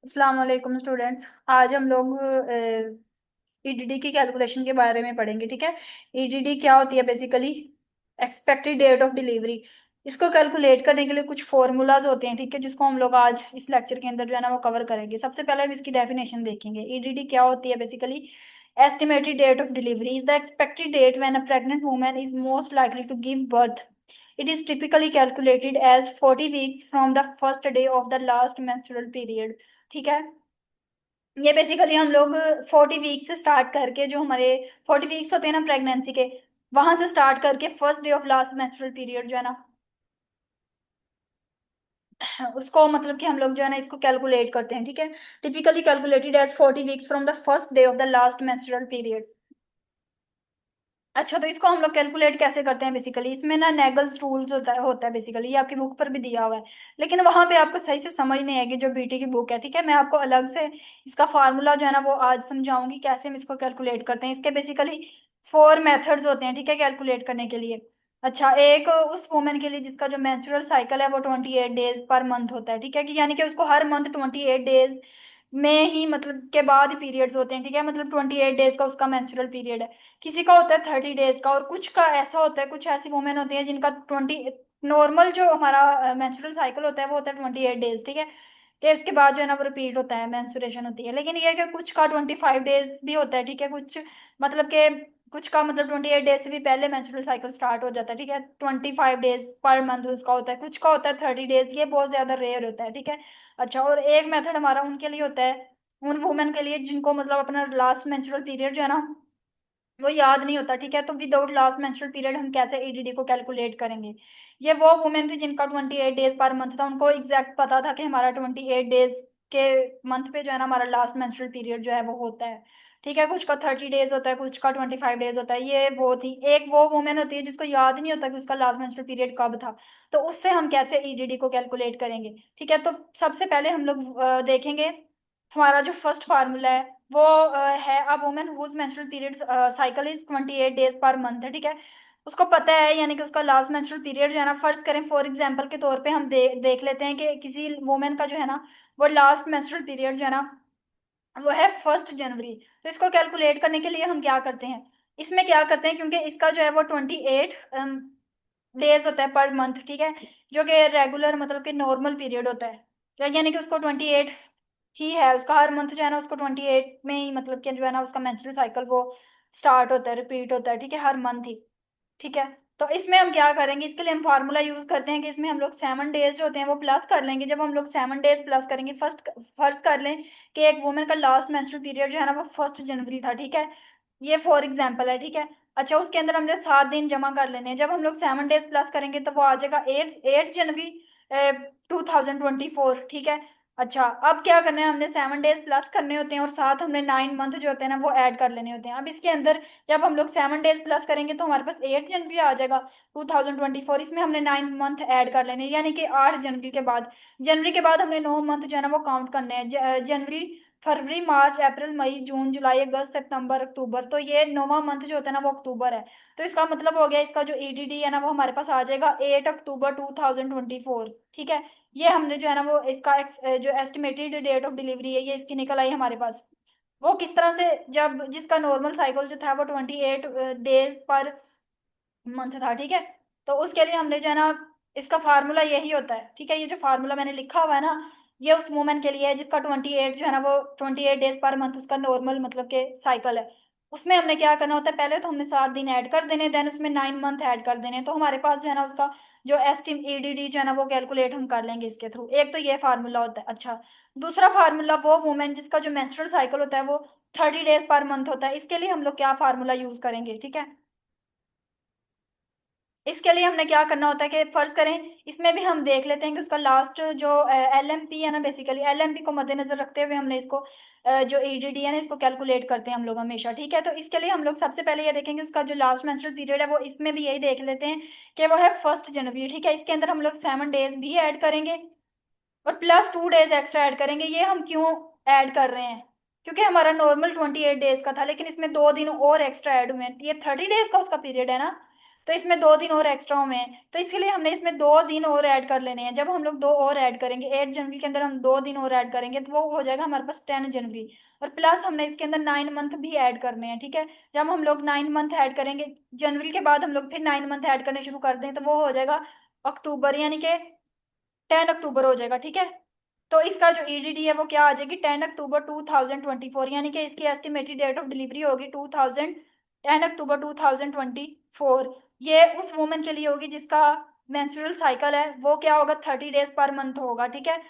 अस्सलाम वालेकुम स्टूडेंट्स। आज हम लोग ईडीडी की कैलकुलेशन के बारे में पढ़ेंगे। ठीक है। ईडीडी क्या होती है? Basically expected date of delivery. इसको कैलकुलेट करने के लिए कुछ फॉर्मूलाज होते हैं, ठीक है, जिसको हम लोग आज इस लेक्चर के अंदर जो है ना वो कवर करेंगे। सबसे पहले हम इसकी डेफिनेशन देखेंगे। ईडीडी क्या होती है? Basically estimated date of delivery is the expected date when a pregnant woman is most likely to give birth. It is typically calculated as 40 weeks from the first day of the last menstrual period। ठीक है। ये basically हम लोग 40 week से start करके, जो हमारे 40 weeks होते हैं ना प्रेगनेंसी के, वहां से स्टार्ट करके first day of last menstrual period जो है ना, उसको मतलब कि हम लोग जो है ना इसको कैलकुलेट करते हैं। ठीक है। Typically calculated as 40 weeks from the first day of the last menstrual period. अच्छा, तो इसको हम लोग कैलकुलेट कैसे करते हैं? बेसिकली इसमें ना नेगल्स रूल्स होता है बेसिकली, ये आपकी बुक पर भी दिया हुआ है, लेकिन वहां पे आपको सही से समझ नहीं आएगी जो बीटी की बुक है। ठीक है। मैं आपको अलग से इसका फार्मूला जो है ना वो आज समझाऊंगी कैसे हम इसको कैलकुलेट करते हैं। इसके बेसिकली 4 मेथड्स होते हैं, ठीक है, कैलकुलेट करने के लिए। अच्छा, एक उस वुमेन के लिए जिसका जो मेंस्ट्रुअल साइकिल है वो 28 डेज पर मंथ होता है। ठीक है, कि यानी कि उसको हर मंथ 28 डेज में ही मतलब के बाद पीरियड्स होते हैं। ठीक है, मतलब 28 डेज का उसका मेंस्ट्रुअल पीरियड है। किसी का होता है 30 डेज का, और कुछ का ऐसा होता है, कुछ ऐसी वुमेन होती है जिनका 20, नॉर्मल जो हमारा मेंस्ट्रुअल साइकिल होता है वो होता है 28 डेज। ठीक है, कि उसके बाद जो है ना वो रिपीट होता है, मेंस्ट्रुएशन होती है। लेकिन ये है कि कुछ का 25 डेज भी होता है। ठीक है, कुछ मतलब के कुछ का मतलब 28 डेज से भी पहले मेंस्ट्रुअल साइकिल स्टार्ट हो जाता है। ठीक है, 25 डेज पर मंथ उसका होता है। कुछ का होता है 30 डेज, ये बहुत ज्यादा रेयर होता है। ठीक है। अच्छा, और एक मेथड हमारा उनके लिए होता है, उन वुमेन के लिए जिनको मतलब अपना लास्ट मेंस्ट्रुअल पीरियड जो है ना वो याद नहीं होता। ठीक है, तो विदाउट लास्ट मेंस्ट्रुअल पीरियड हम कैसे ईडीडी को कैलकुलेट करेंगे? ये वो वुमेन थी जिनका 28 डेज पर मंथ था, उनको एग्जैक्ट पता था कि हमारा 28 डेज के मंथ पे जो है ना हमारा लास्ट मेंस्ट्रुअल पीरियड जो है वो होता है। ठीक है, कुछ का 30 डेज होता है, कुछ का 25 डेज होता है। ये वो थी, एक वो वुमेन होती है जिसको याद नहीं होता कि उसका लास्ट मेंस्ट्रुअल पीरियड कब था। तो उससे हम कैसे ईडीडी को कैलकुलेट करेंगे? ठीक है, तो सबसे पहले हम लोग देखेंगे हमारा जो फर्स्ट फार्मूला है वो है a woman whose menstrual period cycle is 28 days per month है। ठीक है, उसको पता है यानी कि उसका लास्ट मेंस्ट्रुअल पीरियड जो है ना, फर्ज करें फॉर एग्जांपल के तौर पे हम देख लेते हैं कि किसी वुमेन का जो है ना वो लास्ट मेंस्ट्रुअल पीरियड जो है ना वो है 1 जनवरी। तो इसको कैलकुलेट करने के लिए हम क्या करते हैं, इसमें क्या करते हैं, क्योंकि इसका जो है वो 28 डेज होता है पर मंथ। ठीक है, जो कि रेगुलर मतलब कि नॉर्मल पीरियड होता है, यानी कि उसको 28 ही है, उसका हर मंथ जो है ना उसको 28 में ही मतलब कि जो है ना उसका मेंस्ट्रुअल साइकिल वो स्टार्ट होता है, रिपीट होता है। ठीक है, हर मंथ ही। ठीक है, तो इसमें हम क्या करेंगे, इसके लिए हम फार्मूला यूज करते हैं कि इसमें हम लोग 7 डेज जो होते हैं वो प्लस कर लेंगे। जब हम लोग 7 डेज प्लस करेंगे, फर्स्ट फर्स्ट कर लें कि एक वुमेन का लास्ट मेंस्ट्रुअल पीरियड जो है ना वो 1 जनवरी था। ठीक है, ये फॉर एग्जाम्पल है। ठीक है। अच्छा, उसके अंदर हमने 7 दिन जमा कर लेने हैं। जब हम लोग 7 डेज प्लस करेंगे तो वो आ जाएगा 8 जनवरी 2024। ठीक है। अच्छा, अब क्या करना है, हमने 7 डेज प्लस करने होते हैं और साथ हमने 9 मंथ जो होते हैं ना वो ऐड कर लेने होते हैं। अब इसके अंदर जब हम लोग 7 डेज प्लस करेंगे तो हमारे पास 8 जनवरी आ जाएगा 2024। इसमें हमने 9 मंथ ऐड कर लेने हैं, यानी कि 8 जनवरी के बाद, जनवरी के बाद हमने 9 मंथ जो है ना वो काउंट करने हैं। जनवरी, फरवरी, मार्च, अप्रैल, मई, जून, जुलाई, अगस्त, सितंबर, अक्टूबर। तो ये 9वां मंथ जो होता है ना वो अक्टूबर है। तो इसका मतलब हो गया, इसका जो ईडीडी है ना वो हमारे पास आ जाएगा 8 अक्टूबर 2024। ठीक है, ये हमने जो है ना वो इसका जो एस्टिमेटेड डेट ऑफ डिलीवरी है ये इसकी निकल आई हमारे पास। वो किस तरह से, जब जिसका नॉर्मल साइकिल जो था वो 28 डेज पर मंथ था। ठीक है, तो उसके लिए हमने जो है ना इसका फार्मूला यही होता है। ठीक है, ये जो फार्मूला मैंने लिखा हुआ है ना ये उस वुमेन के लिए है जिसका 28 जो है ना वो 28 डेज पर मंथ उसका नॉर्मल मतलब के साइकिल है। उसमें हमने क्या करना होता है, पहले तो हमने 7 दिन ऐड कर देने, देन उसमें 9 मंथ ऐड कर देने, तो हमारे पास जो है ना उसका जो एस्टिम ईडीडी जो है ना वो कैलकुलेट हम कर लेंगे इसके थ्रू। एक तो ये फार्मूला होता है। अच्छा, दूसरा फार्मूला, वो वुमेन जिसका जो मेंस्ट्रुअल साइकिल होता है वो 30 डेज पर मंथ होता है, इसके लिए हम लोग क्या फार्मूला यूज करेंगे? ठीक है, इसके लिए हमने क्या करना होता है कि फर्ज करें इसमें भी हम देख लेते हैं कि उसका लास्ट जो एलएमपी है ना, बेसिकली एलएमपी को मद्देनजर रखते हुए हमने इसको जो ईडीडी है ना इसको कैलकुलेट करते हैं हम लोग हमेशा। ठीक है, तो इसके लिए हम लोग सबसे पहले ये देखेंगे उसका जो लास्ट मेंस्ट्रुअल पीरियड है वो, इसमें भी यही देख लेते हैं कि वो है 1 जनवरी। ठीक है, इसके अंदर हम लोग 7 डेज भी ऐड करेंगे और प्लस 2 डेज एक्स्ट्रा ऐड करेंगे। ये हम क्यों ऐड कर रहे हैं, क्योंकि हमारा नॉर्मल 28 डेज का था, लेकिन इसमें 2 दिन और एक्स्ट्रा ऐड हुए हैं। ये 30 डेज का उसका पीरियड है ना, तो इसमें 2 दिन और एक्स्ट्रा हुए हैं, तो इसके लिए हमने इसमें 2 दिन और ऐड कर लेने हैं। जब हम लोग दो और ऐड करेंगे, 8 जनवरी के अंदर हम 2 दिन और ऐड करेंगे तो वो हो जाएगा हमारे पास 10 जनवरी। और प्लस हमने इसके अंदर 9 मंथ भी ऐड करने हैं, ठीक है। जब हम लोग 9 मंथ ऐड करेंगे, जनवरी के बाद हम लोग फिर 9 मंथ ऐड करने शुरू कर दें, तो वो हो जाएगा अक्टूबर, यानी कि 10 अक्टूबर हो जाएगा, ठीक है। तो इसका जो ईडीडी है वो क्या आ जाएगी, 10 अक्टूबर 2024, यानी कि इसकी एस्टिमेटेड डेट ऑफ डिलीवरी होगी 10 अक्टूबर 2024। ये उस वुमेन के लिए होगी जिसका मेंस्ट्रुअल साइकिल है वो क्या होगा, 30 डेज पर मंथ होगा, ठीक है।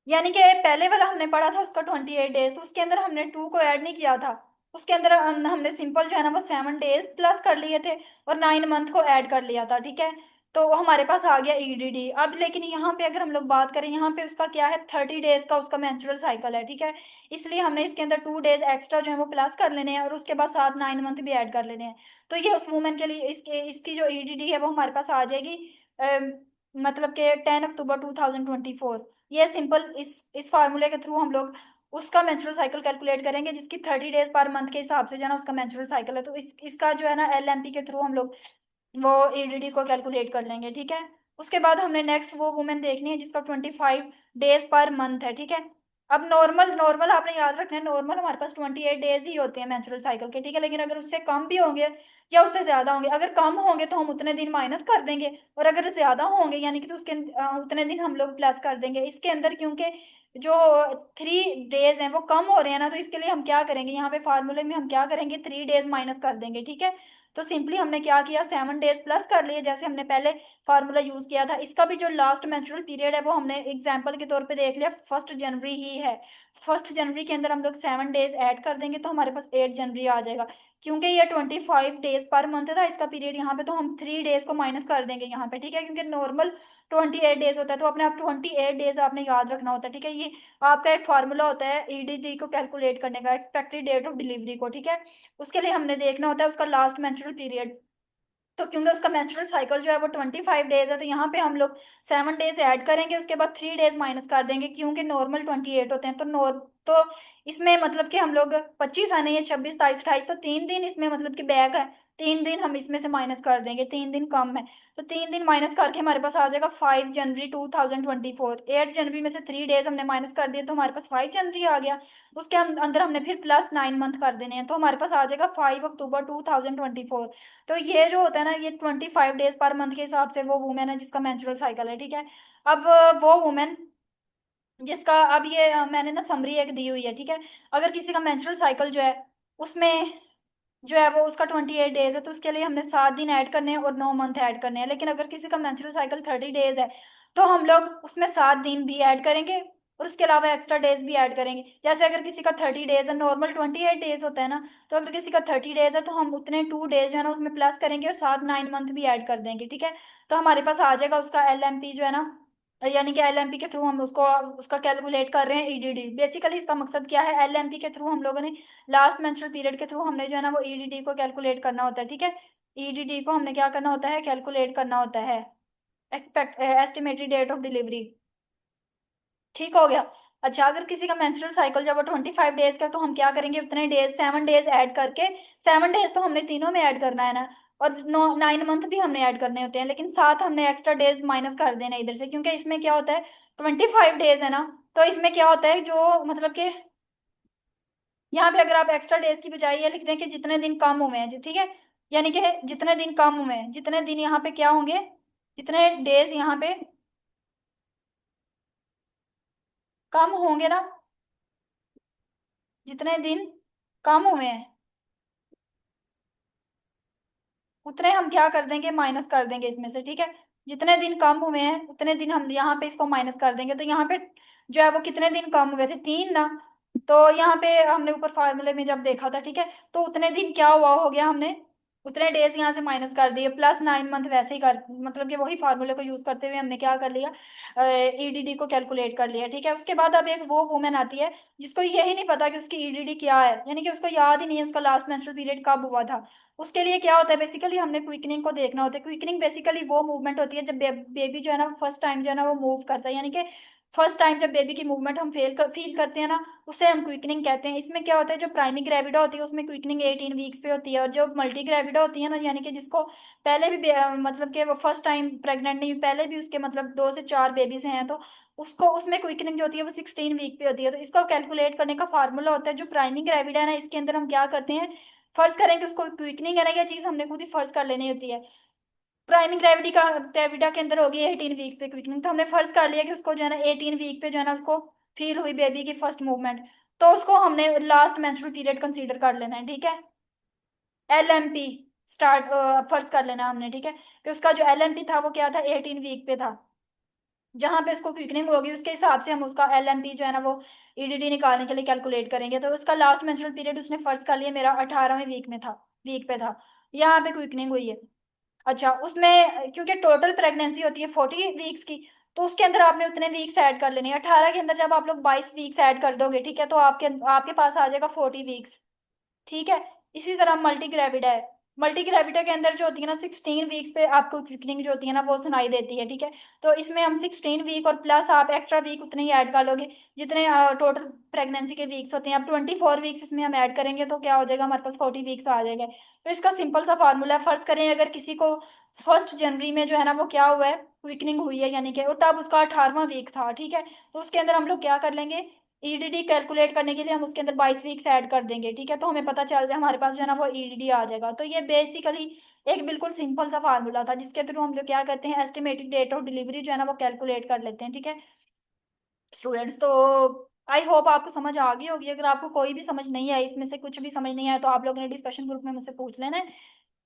यानी कि पहले वाला हमने पढ़ा था उसका 28 डेज, तो उसके अंदर हमने 2 को ऐड नहीं किया था। उसके अंदर हमने सिंपल जो है ना वो 7 डेज प्लस कर लिए थे और 9 मंथ को ऐड कर लिया था, ठीक है। तो हमारे पास आ गया ईडीडी। अब लेकिन यहाँ पे अगर हम लोग बात करें, यहाँ पे उसका क्या है, 30 डेज का उसका मेंस्ट्रुअल साइकिल है, ठीक है। इसलिए हमने इसके अंदर 2 डेज एक्स्ट्रा जो है वो प्लस कर लेने हैं और उसके बाद साथ 9 मंथ भी ऐड कर लेने हैं। तो ये उस वुमेन के लिए इसके इसकी जो ईडीडी है वो हमारे पास आ जाएगी, मतलब कि 10 अक्टूबर 2024। ये सिंपल इस फार्मूले के थ्रू हम लोग उसका मेंस्ट्रुअल साइकिल कैलकुलेट करेंगे जिसकी 30 डेज पर मंथ के हिसाब से जो है ना उसका मेंस्ट्रुअल साइकिल है। तो इसका जो है ना एलएमपी के थ्रू हम लोग वो ईडीडी को कैलकुलेट कर लेंगे, ठीक है। उसके बाद हमने नेक्स्ट वो वुमेन देखनी है जिसका 25 डेज पर मंथ है, ठीक है। अब नॉर्मल नॉर्मल आपने याद रखना है, नॉर्मल हमारे पास 28 डेज ही होते हैं मेंस्ट्रुअल साइकिल के, ठीक है। लेकिन अगर उससे कम भी होंगे या उससे ज्यादा होंगे, अगर कम होंगे तो हम उतने दिन माइनस कर देंगे, और अगर ज्यादा होंगे यानी कि तो उसके उतने दिन हम लोग प्लस कर देंगे इसके अंदर, क्योंकि जो 3 डेज हैं वो कम हो रहे हैं ना, तो इसके लिए हम क्या करेंगे, यहाँ पे फार्मूले में हम क्या करेंगे, 3 डेज माइनस कर देंगे, ठीक है। तो सिंपली हमने क्या किया, 7 डेज प्लस कर लिए जैसे हमने पहले फार्मूला यूज किया था। इसका भी जो लास्ट मेंस्ट्रुअल पीरियड है वो हमने एग्जाम्पल के तौर पे देख लिया, 1 जनवरी ही है। 1 जनवरी के अंदर हम लोग 7 डेज ऐड कर देंगे तो हमारे पास 8 जनवरी आ जाएगा। क्योंकि ये 25 डेज पर मंथ था इसका पीरियड यहाँ पे, तो हम 3 डेज को माइनस कर देंगे यहाँ पे, ठीक है। क्योंकि नॉर्मल 28 डेज होता है, तो अपने आप 28 डेज आपने याद रखना होता है, ठीक है। ये आपका एक फार्मूला होता है ईडीडी को कैलकुलेट करने का, एक्सपेक्टेड डेट ऑफ डिलीवरी को, ठीक है। उसके लिए हमने देखना होता है उसका लास्ट मेंस्ट्रुअल पीरियड। तो क्योंकि उसका मेंस्ट्रुअल साइकिल जो है वो 25 डेज है, तो यहाँ पे हम लोग 7 डेज ऐड करेंगे, उसके बाद 3 डेज माइनस कर देंगे, क्योंकि नॉर्मल 28 होते हैं। तो इसमें मतलब कि हम लोग 25 आने हैं, 26, 27, 28, तो 3 दिन इसमें मतलब कि बैक है, 3 दिन हम इसमें से माइनस कर देंगे, 3 दिन कम है। तो 3 दिन माइनस करके हमारे पास आ जाएगा 5 जनवरी 2024। 8 जनवरी में से 3 डेज हमने माइनस कर दिए तो हमारे पास 5 जनवरी आ गया। उसके अंदर हमने फिर प्लस 9 मंथ कर देने हैं, तो हमारे पास आ जाएगा 5 अक्टूबर 2024। तो ये जो होता है ना, ये 25 डेज पर मंथ के हिसाब से वो वुमेन है जिसका मेंस्ट्रुअल साइकिल है, ठीक है। अब वो वुमेन जिसका अब ये मैंने ना समरी एक दी हुई है, ठीक है। अगर किसी का मेंस्ट्रुअल साइकिल जो है उसमें जो है वो उसका 28 डेज है, तो उसके लिए हमने 7 दिन ऐड करने हैं और 9 मंथ ऐड करने हैं। लेकिन अगर किसी का मेंस्ट्रुअल साइकिल 30 डेज है तो हम लोग उसमें 7 दिन भी ऐड करेंगे और उसके अलावा एक्स्ट्रा डेज भी ऐड करेंगे। जैसे अगर किसी का 30 डेज है, नॉर्मल 28 डेज होता है ना, तो अगर किसी का 30 डेज है तो हम उतने 2 डेज है ना उसमें प्लस करेंगे और साथ 9 मंथ भी ऐड कर देंगे, ठीक है। तो हमारे पास आ जाएगा उसका एलएमपी जो है ना, यानी कि एलएमपी के थ्रू हम उसको उसका कैलकुलेट कर रहे हैं ईडीडी। बेसिकली इसका मकसद क्या है, एलएमपी के थ्रू हम लोगों ने लास्ट मेंस्ट्रुअल पीरियड के थ्रू हमने जो है ना वो ईडीडी को कैलकुलेट करना होता है, ठीक है। ईडीडी को हमने क्या करना होता है, कैलकुलेट करना होता है, एस्टिमेटेड डेट ऑफ डिलीवरी, ठीक हो गया। अच्छा, अगर किसी का मेंस्ट्रुअल साइकिल जब वो 25 डेज का है, तो हम क्या करेंगे, उतने डेज 7 डेज ऐड करके, 7 डेज तो हमने तीनों में ऐड करना है ना, और 9 मंथ भी हमने ऐड करने होते हैं, लेकिन साथ हमने एक्स्ट्रा डेज माइनस कर देना इधर से, क्योंकि इसमें क्या होता है, 25 डेज है ना, तो इसमें क्या होता है जो मतलब कि यहाँ पे अगर आप एक्स्ट्रा डेज की बजाय ये लिख दें कि जितने दिन कम हुए हैं ठीक है, यानी कि जितने दिन कम हुए हैं, जितने दिन यहाँ पे क्या होंगे, जितने डेज यहाँ पे कम होंगे ना, जितने दिन कम हुए हैं उतने हम क्या कर देंगे, माइनस कर देंगे इसमें से, ठीक है। जितने दिन कम हुए हैं उतने दिन हम यहाँ पे इसको माइनस कर देंगे। तो यहाँ पे जो है वो कितने दिन कम हुए थे, 3 ना, तो यहाँ पे हमने ऊपर फार्मूले में जब देखा था, ठीक है, तो उतने दिन क्या हुआ हो गया, हमने उतने डेज यहाँ से माइनस कर दिए, प्लस 9 मंथ वैसे ही कर, मतलब कि वही फार्मूले को यूज करते हुए हमने क्या कर लिया, ईडीडी को कैलकुलेट कर लिया, ठीक है। उसके बाद अब एक वो वुमेन आती है जिसको यही नहीं पता कि उसकी ईडीडी क्या है, यानी कि उसको याद ही नहीं है उसका लास्ट मेंस्ट्रुअल पीरियड कब हुआ था। उसके लिए क्या होता है, बेसिकली हमने क्विकनिंग को देखना होता है। क्विकनिंग बेसिकली वो मूवमेंट होती है जब बेबी जो है ना फर्स्ट टाइम जो है ना वो मूव करता है, यानी कि फर्स्ट टाइम जब बेबी की मूवमेंट हम फील करते हैं ना, उसे हम क्विकनिंग कहते हैं। इसमें क्या होता है, जो प्राइमरी ग्रेविडा होती है उसमें क्विकनिंग 18 वीक्स पे होती है, और जो मल्टी ग्रेविडा होती है ना, यानी कि जिसको पहले भी मतलब कि वो फर्स्ट टाइम प्रेग्नेंट नहीं हुई, पहले भी उसके मतलब 2 से 4 बेबीज हैं, तो उसको उसमें क्विकनिंग जो होती है वो 16 वीक पे होती है। तो इसको कैलकुलेट करने का फार्मूला होता है, जो प्राइमरी ग्रेविडा है ना, इसके अंदर हम क्या करते हैं, फर्ज करें कि उसको क्विकनिंग है ना, ये चीज हमने खुद ही फर्ज कर लेनी होती है। प्राइमरी ग्रेविटा के अंदर होगी 18 वीक्स पे क्विकनिंग, तो हमने फर्ज कर लिया कि उसको जो है ना 18 वीक पे जो है ना उसको फील हुई बेबी की फर्स्ट मूवमेंट, तो उसको हमने लास्ट मेंस्ट्रुअल पीरियड कंसीडर कर लेना है, ठीक है। LMP स्टार्ट फर्ज कर लेना हमने, ठीक है, कि उसका जो LMP था वो क्या था, 18 वीक पे था। जहां पे उसको क्विकनिंग होगी उसके हिसाब से हम उसका LMP जो है ना वो EDD निकालने के लिए कैलकुलेट करेंगे। तो उसका लास्ट मेंस्ट्रुअल पीरियड उसने फर्ज कर लिया मेरा 18वें वीक पे था, यहाँ पे क्विकनिंग हुई है। अच्छा, उसमें क्योंकि टोटल प्रेगनेंसी होती है 40 वीक्स की, तो उसके अंदर आपने उतने वीक्स ऐड कर लेने हैं। 18 के अंदर जब आप लोग 22 वीक्स ऐड कर दोगे, ठीक है, तो आपके आपके पास आ जाएगा 40 वीक्स, ठीक है। इसी तरह मल्टी ग्रेविडा है। मल्टी ग्रेविडा के अंदर जो होती है ना 16 वीक्स पे आपको क्विकनिंग जो होती है ना वो सुनाई देती है, ठीक है। तो इसमें हम 16 वीक और प्लस आप एक्स्ट्रा वीक उतने ही ऐड कर लोगे जितने टोटल प्रेगनेंसी के वीक्स होते हैं। अब 24 वीक्स इसमें हम ऐड करेंगे तो क्या हो जाएगा, हमारे पास 40 वीक्स आ जाएंगे। तो इसका सिंपल सा फार्मूला है, फर्ज करें अगर किसी को 1 जनवरी में जो है ना वो क्या हुआ है, क्विकनिंग हुई है, यानी कि तब उसका 18वां वीक था, ठीक है। तो उसके अंदर हम लोग क्या कर लेंगे, EDD कैलकुलेट करने के लिए हम उसके अंदर 22 वीक्स ऐड कर देंगे, ठीक है। तो हमें पता चल जाए, हमारे पास जो है ना वो EDD आ जाएगा। तो ये बेसिकली एक बिल्कुल सिंपल सा फार्मूला था जिसके थ्रू हम लोग क्या करते हैं, एस्टिमेटेड डेट ऑफ डिलीवरी जो है ना वो कैलकुलेट कर लेते हैं, ठीक है स्टूडेंट्स। तो आई होप आपको समझ आ गई होगी। अगर आपको कोई भी समझ नहीं आई, इसमें से कुछ भी समझ नहीं आया, तो आप लोगों ने डिस्कशन ग्रुप में मुझसे पूछ लेना है।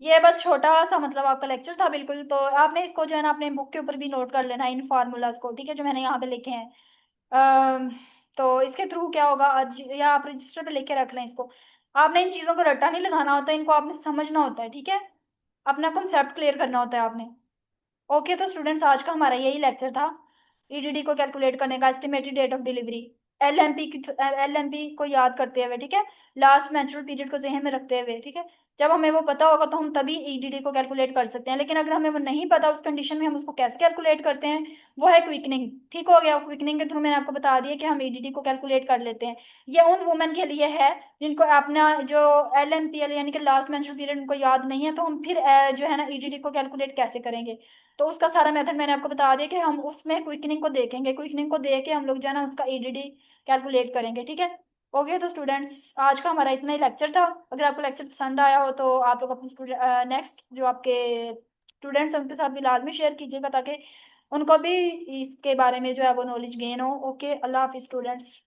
ये बस छोटा सा मतलब आपका लेक्चर था बिल्कुल, तो आपने इसको जो है ना अपने बुक के ऊपर भी नोट कर लेना है इन फार्मूलाज को, ठीक है, जो मैंने यहाँ पे लिखे हैं। अम, तो इसके थ्रू क्या होगा, आज या आप रजिस्टर पे लेके रख लें इसको। आपने इन चीज़ों को रट्टा नहीं लगाना होता, इनको आपने समझना होता है, ठीक है। अपना कॉन्सेप्ट क्लियर करना होता है आपने। ओके, तो स्टूडेंट्स आज का हमारा यही लेक्चर था, EDD को कैलकुलेट करने का, estimated date of delivery, LMP को याद करते हुए, ठीक है, लास्ट मेंस्ट्रुअल पीरियड को जहन में रखते हुए, ठीक है। जब हमें वो पता होगा तो हम तभी EDD को कैलकुलेट कर सकते हैं, लेकिन अगर हमें वो नहीं पता उस कंडीशन में हम उसको कैसे कैलकुलेट करते हैं, वो है क्विकनिंग। ठीक हो गया, क्विकनिंग के थ्रू मैंने आपको बता दिया कि हम EDD को कैलकुलेट कर लेते हैं। ये उन वुमेन के लिए है जिनको अपना जो LMP यानी कि लास्ट मेंस्ट्रुअल पीरियड उनको याद नहीं है, तो हम फिर जो है ना EDD को कैलकुलेट कैसे करेंगे। तो उसका सारा मेथड मैंने आपको बता दिया कि हम उसमें क्विकनिंग को देखेंगे, क्विकनिंग को देख के हम लोग जो है ना उसका EDD कैलकुलेट करेंगे, ठीक है। ओके, तो स्टूडेंट्स आज का हमारा इतना ही लेक्चर था। अगर आपको लेक्चर पसंद आया हो तो आप लोग अपने स्टूडेंट नेक्स्ट जो आपके स्टूडेंट्स हैं उनके साथ भी लाजमी शेयर कीजिएगा, ताकि उनको भी इसके बारे में जो है वो नॉलेज गेन हो। ओके, अल्लाह हाफिज स्टूडेंट्स।